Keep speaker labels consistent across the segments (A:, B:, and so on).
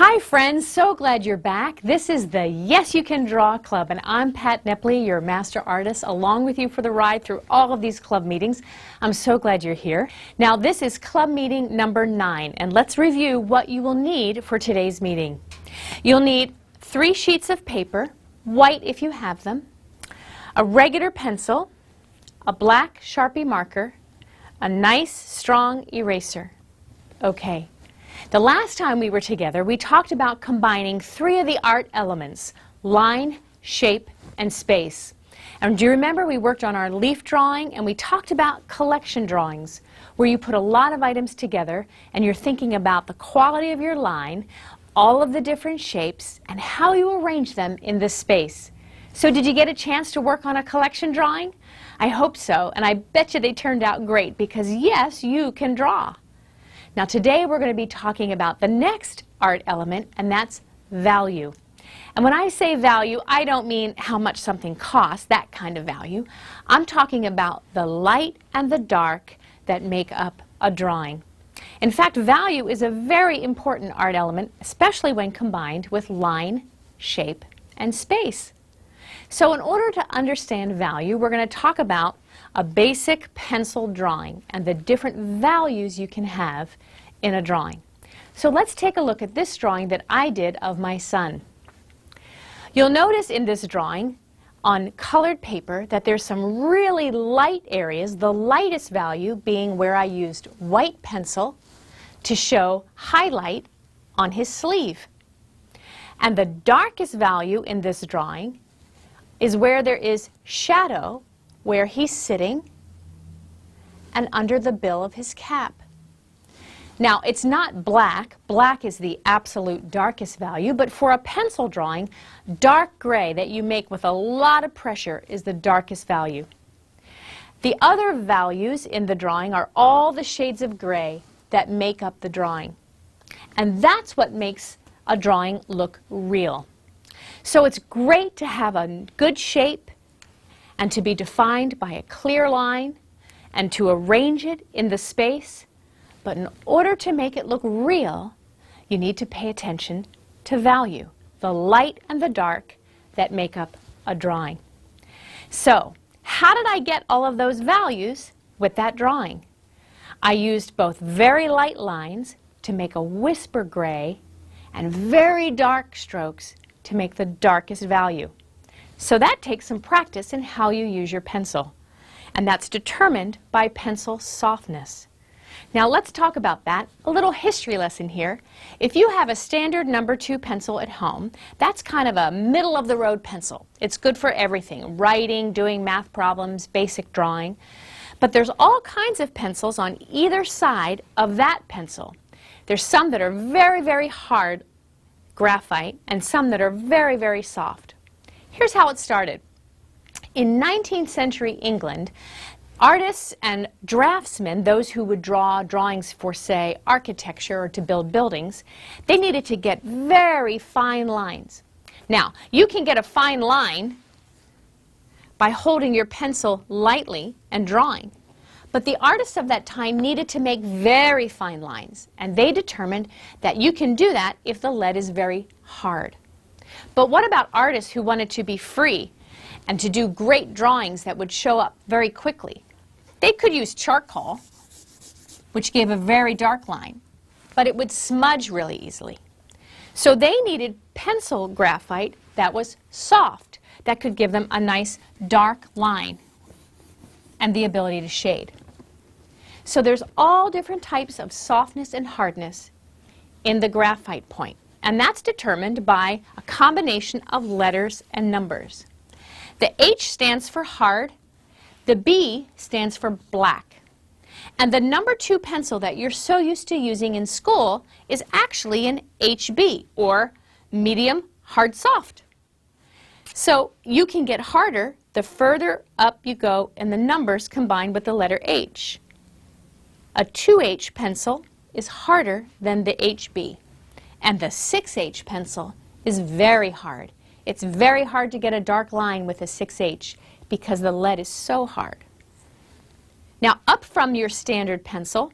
A: Hi friends, so glad you're back. This is the Yes You Can Draw Club, and I'm Pat Nepley, your master artist, along with you for the ride through all of these club meetings. I'm so glad you're here. Now this is club meeting number 9, and let's review what you will need for today's meeting. You'll need 3 sheets of paper, white if you have them, a regular pencil, a black Sharpie marker, a nice strong eraser. Okay. The last time we were together, we talked about combining 3 of the art elements: line, shape, and space. And do you remember we worked on our leaf drawing, and we talked about collection drawings, where you put a lot of items together and you're thinking about the quality of your line, all of the different shapes, and how you arrange them in the space. So did you get a chance to work on a collection drawing? I hope so, and I bet you they turned out great, because yes, you can draw. Now today we're going to be talking about the next art element, and that's value. And when I say value, I don't mean how much something costs, that kind of value. I'm talking about the light and the dark that make up a drawing. In fact, value is a very important art element, especially when combined with line, shape, and space. So in order to understand value, we're going to talk about a basic pencil drawing and the different values you can have in a drawing. So let's take a look at this drawing that I did of my son. You'll notice in this drawing on colored paper that there's some really light areas, the lightest value being where I used white pencil to show highlight on his sleeve. And the darkest value in this drawing is where there is shadow, where he's sitting and under the bill of his cap. Now, it's not black. Black is the absolute darkest value, but for a pencil drawing, dark gray that you make with a lot of pressure is the darkest value. The other values in the drawing are all the shades of gray that make up the drawing. And that's what makes a drawing look real. So it's great to have a good shape and to be defined by a clear line and to arrange it in the space. But in order to make it look real, you need to pay attention to value, the light and the dark that make up a drawing. So, how did I get all of those values with that drawing? I used both very light lines to make a whisper gray and very dark strokes to make the darkest value. So that takes some practice in how you use your pencil, and that's determined by pencil softness. Now let's talk about that. A little history lesson here. If you have a standard number 2 pencil at home, that's kind of a middle-of-the-road pencil. It's good for everything: writing, doing math problems, basic drawing. But there's all kinds of pencils on either side of that pencil. There's some that are very, very hard graphite and some that are very, very soft. Here's how it started. In 19th century England, artists and draftsmen, those who would draw drawings for, say, architecture or to build buildings, they needed to get very fine lines. Now, you can get a fine line by holding your pencil lightly and drawing, but the artists of that time needed to make very fine lines, and they determined that you can do that if the lead is very hard. But what about artists who wanted to be free and to do great drawings that would show up very quickly? They could use charcoal, which gave a very dark line, but it would smudge really easily. So they needed pencil graphite that was soft, that could give them a nice dark line and the ability to shade. So there's all different types of softness and hardness in the graphite point, and that's determined by a combination of letters and numbers. The H stands for hard, the B stands for black, and the number 2 pencil that you're so used to using in school is actually an HB, or medium hard soft. So you can get harder the further up you go in the numbers combined with the letter H. A 2H pencil is harder than the HB, and the 6H pencil is very hard. It's very hard to get a dark line with a 6H because the lead is so hard. Now, up from your standard pencil,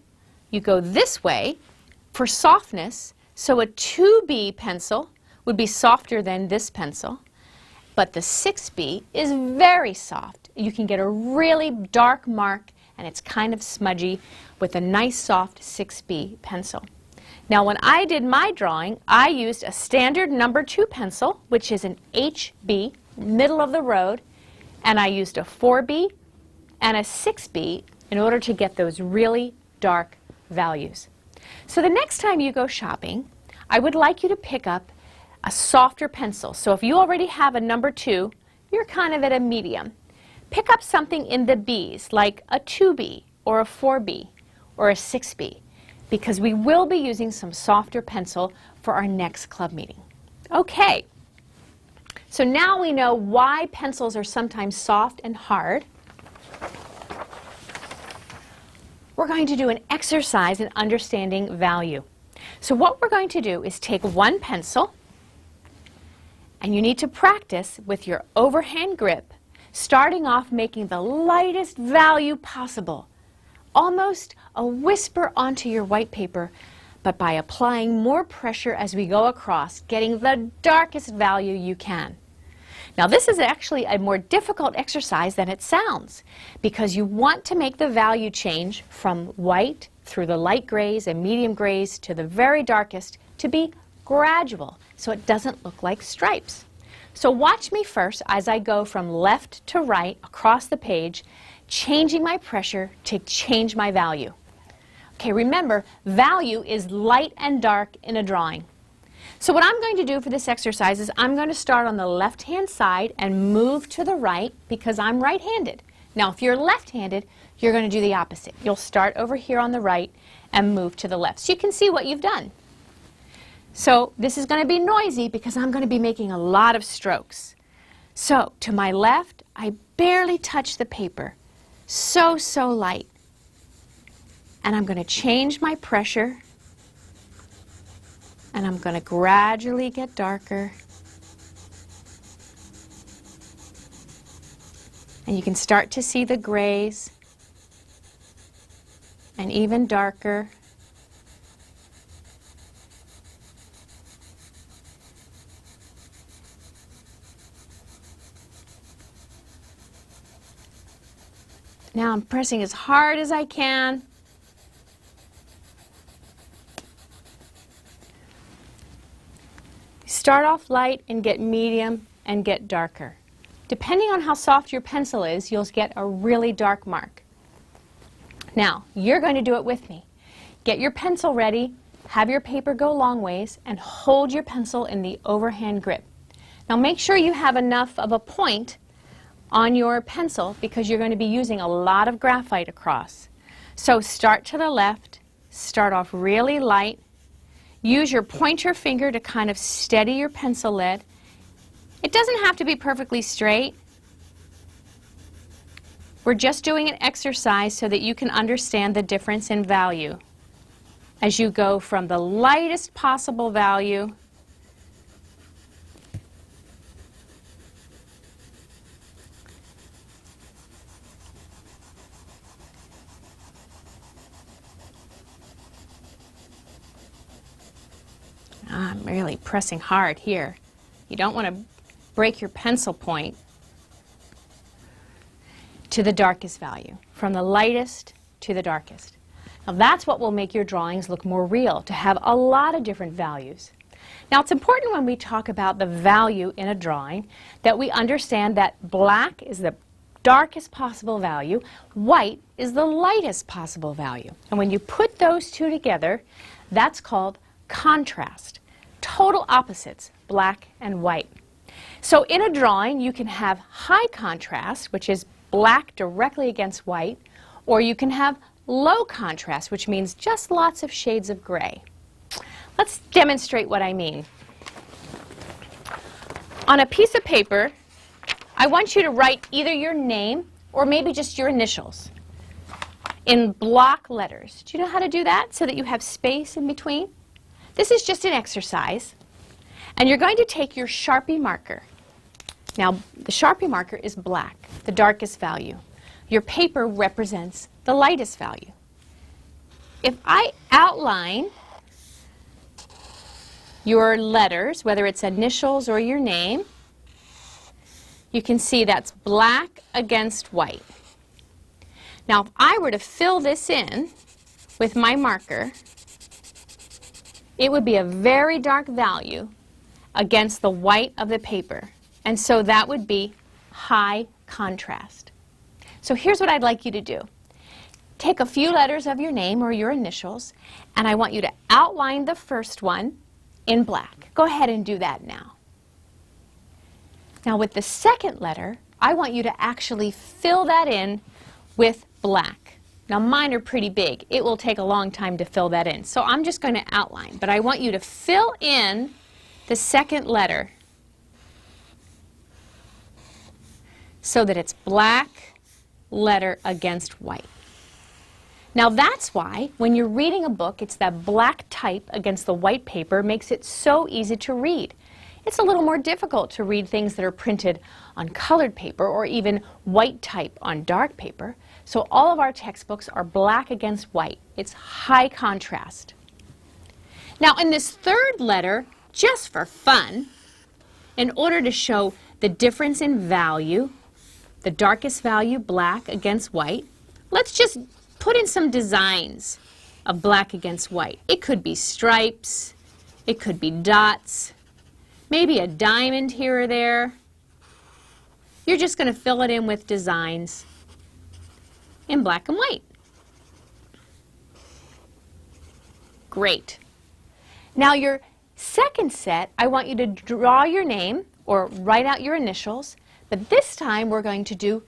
A: you go this way for softness So a 2B pencil would be softer than this pencil, but the 6B is very soft. You can get a really dark mark, and it's kind of smudgy with a nice soft 6B pencil. Now when I did my drawing, I used a standard number 2 pencil, which is an HB, middle of the road, and I used a 4B and a 6B in order to get those really dark values. So the next time you go shopping, I would like you to pick up a softer pencil. So if you already have a number 2, you're kind of at a medium. Pick up something in the Bs, like a 2B or a 4B or a 6B, because we will be using some softer pencil for our next club meeting. Okay, so now we know why pencils are sometimes soft and hard. We're going to do an exercise in understanding value. So what we're going to do is take one pencil, and you need to practice with your overhand grip, starting off making the lightest value possible, almost a whisper onto your white paper, but by applying more pressure as we go across, getting the darkest value you can. Now this is actually a more difficult exercise than it sounds, because you want to make the value change from white through the light grays and medium grays to the very darkest to be gradual, so it doesn't look like stripes. So watch me first as I go from left to right across the page, changing my pressure to change my value. Okay, remember, value is light and dark in a drawing. So what I'm going to do for this exercise is I'm going to start on the left-hand side and move to the right because I'm right-handed. Now, if you're left-handed, you're going to do the opposite. You'll start over here on the right and move to the left. So you can see what you've done. So this is going to be noisy because I'm going to be making a lot of strokes. So to my left, I barely touch the paper. So light. And I'm going to change my pressure, and I'm going to gradually get darker. And you can start to see the grays, and even darker. Now I'm pressing as hard as I can. Start off light and get medium and get darker. Depending on how soft your pencil is, you'll get a really dark mark. Now, you're going to do it with me. Get your pencil ready, have your paper go long ways, and hold your pencil in the overhand grip. Now make sure you have enough of a point on your pencil because you're going to be using a lot of graphite across. So start to the left, start off really light, use your pointer finger to kind of steady your pencil lead. It doesn't have to be perfectly straight. We're just doing an exercise so that you can understand the difference in value as you go from the lightest possible value I'm really pressing hard here. You don't want to break your pencil point. To the darkest value, from the lightest to the darkest. Now that's what will make your drawings look more real, to have a lot of different values. Now it's important when we talk about the value in a drawing that we understand that black is the darkest possible value, white is the lightest possible value. And when you put those two together, that's called contrast. Total opposites, black and white. So in a drawing, you can have high contrast, which is black directly against white, or you can have low contrast, which means just lots of shades of gray. Let's demonstrate what I mean. On a piece of paper, I want you to write either your name or maybe just your initials in block letters. Do you know how to do that so that you have space in between? This is just an exercise, and you're going to take your Sharpie marker. Now, the Sharpie marker is black, the darkest value. Your paper represents the lightest value. If I outline your letters, whether it's initials or your name, you can see that's black against white. Now, if I were to fill this in with my marker, it would be a very dark value against the white of the paper. And so that would be high contrast. So here's what I'd like you to do. Take a few letters of your name or your initials, and I want you to outline the first one in black. Go ahead and do that now. Now with the second letter, I want you to actually fill that in with black. Now mine are pretty big. It will take a long time to fill that in. So I'm just going to outline, but I want you to fill in the second letter so that it's black letter against white. Now that's why when you're reading a book, it's that black type against the white paper makes it so easy to read. It's a little more difficult to read things that are printed on colored paper or even white type on dark paper. So all of our textbooks are black against white. It's high contrast. Now in this third letter, just for fun, in order to show the difference in value, the darkest value black against white, let's just put in some designs of black against white. It could be stripes, it could be dots, maybe a diamond here or there. You're just going to fill it in with designs in black and white. Great. Now your second set, I want you to draw your name or write out your initials, but this time we're going to do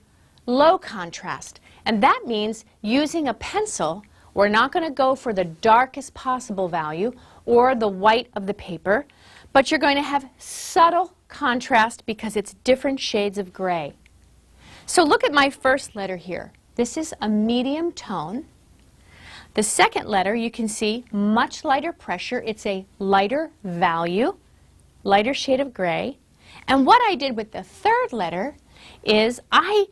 A: low contrast. And that means using a pencil, we're not going to go for the darkest possible value or the white of the paper, but you're going to have subtle contrast because it's different shades of gray. So look at my first letter here. This is a medium tone. The second letter, you can see much lighter pressure. It's a lighter value, lighter shade of gray. And what I did with the third letter is I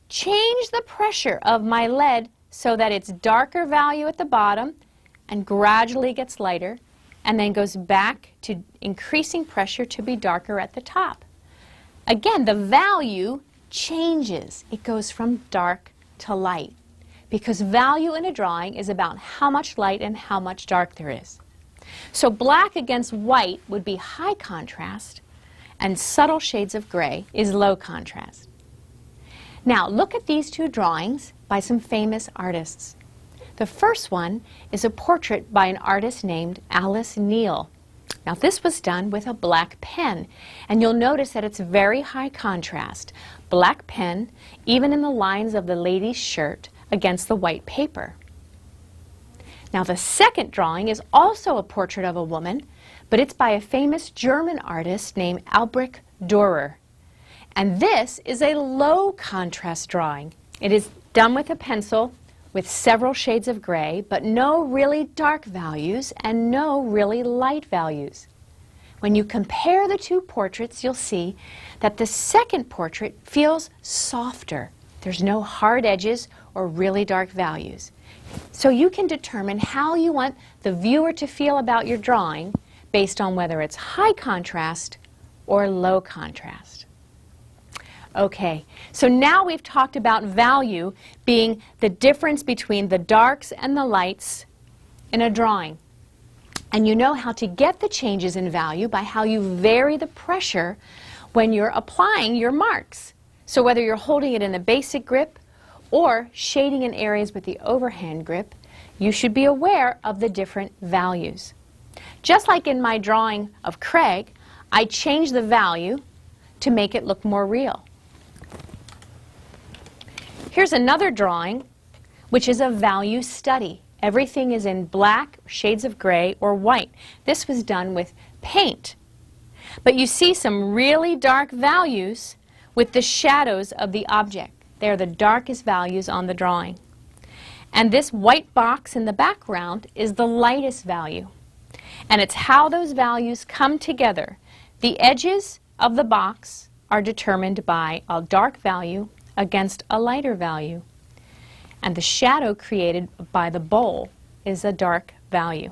A: changed the pressure of my lead so that it's darker value at the bottom and gradually gets lighter and then goes back to increasing pressure to be darker at the top. Again, the value changes. It goes from dark to light because value in a drawing is about how much light and how much dark there is. So black against white would be high contrast and subtle shades of gray is low contrast. Now look at these two drawings by some famous artists. The first one is a portrait by an artist named Alice Neel. Now this was done with a black pen, and you'll notice that it's very high contrast. Black pen, even in the lines of the lady's shirt, against the white paper. Now the second drawing is also a portrait of a woman, but it's by a famous German artist named Albrecht Dürer. And this is a low contrast drawing. It is done with a pencil with several shades of gray, but no really dark values and no really light values. When you compare the two portraits, you'll see that the second portrait feels softer. There's no hard edges or really dark values. So you can determine how you want the viewer to feel about your drawing based on whether it's high contrast or low contrast. Okay, so now we've talked about value being the difference between the darks and the lights in a drawing. And you know how to get the changes in value by how you vary the pressure when you're applying your marks. So whether you're holding it in the basic grip or shading in areas with the overhand grip, you should be aware of the different values. Just like in my drawing of Craig, I changed the value to make it look more real. Here's another drawing, which is a value study. Everything is in black, shades of gray, or white. This was done with paint. But you see some really dark values with the shadows of the object. They're the darkest values on the drawing. And this white box in the background is the lightest value. And it's how those values come together. The edges of the box are determined by a dark value against a lighter value. And the shadow created by the bowl is a dark value.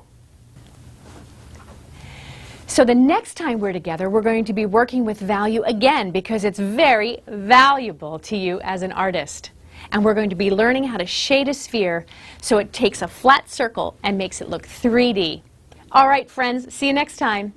A: So the next time we're together, we're going to be working with value again because it's very valuable to you as an artist. And we're going to be learning how to shade a sphere so it takes a flat circle and makes it look 3D. All right, friends, see you next time.